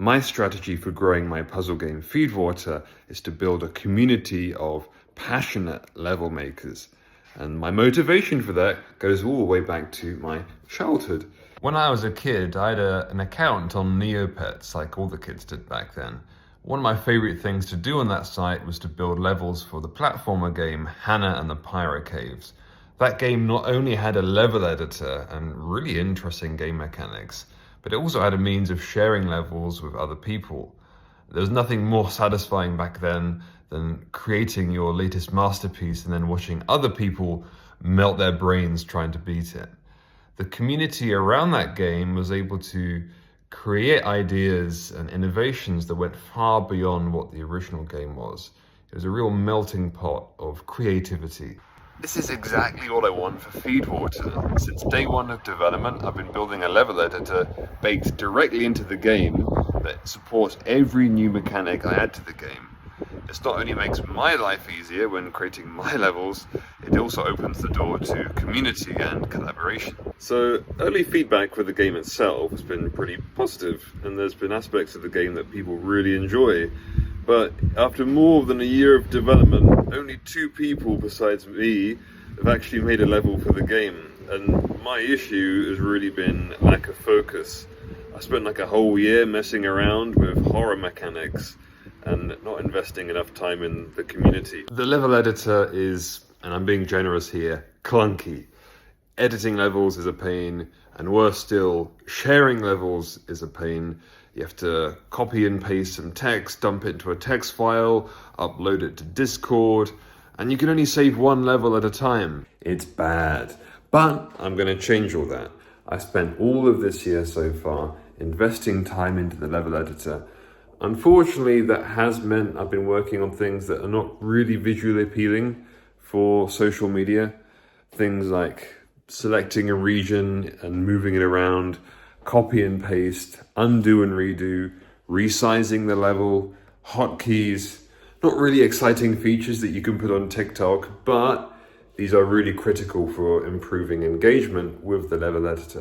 My strategy for growing my puzzle game Feedwater is to build a community of passionate level makers. And my motivation for that goes all the way back to my childhood. When I was a kid, I had an account on Neopets, like all the kids did back then. One of my favorite things to do on that site was to build levels for the platformer game Hannah and the Pyro Caves. That game not only had a level editor and really interesting game mechanics, but it also had a means of sharing levels with other people. There was nothing more satisfying back then than creating your latest masterpiece and then watching other people melt their brains trying to beat it. The community around that game was able to create ideas and innovations that went far beyond what the original game was. It was a real melting pot of creativity. This is exactly what I want for Feedwater. Since day one of development, I've been building a level editor baked directly into the game that supports every new mechanic I add to the game. This not only makes my life easier when creating my levels, it also opens the door to community and collaboration. So early feedback for the game itself has been pretty positive, and there's been aspects of the game that people really enjoy. But after more than a year of development, only 2 people besides me have actually made a level for the game. And my issue has really been lack of focus. I spent like a whole year messing around with horror mechanics and not investing enough time in the community. The level editor is, and I'm being generous here, clunky. Editing levels is a pain, and worse still, sharing levels is a pain. You have to copy and paste some text, dump it into a text file, upload it to Discord, and you can only save one level at a time. It's bad, but I'm going to change all that. I spent all of this year so far investing time into the level editor. Unfortunately, that has meant I've been working on things that are not really visually appealing for social media. Things like selecting a region and moving it around, copy and paste, undo and redo, resizing the level, hotkeys. Not really exciting features that you can put on TikTok, but these are really critical for improving engagement with the level editor.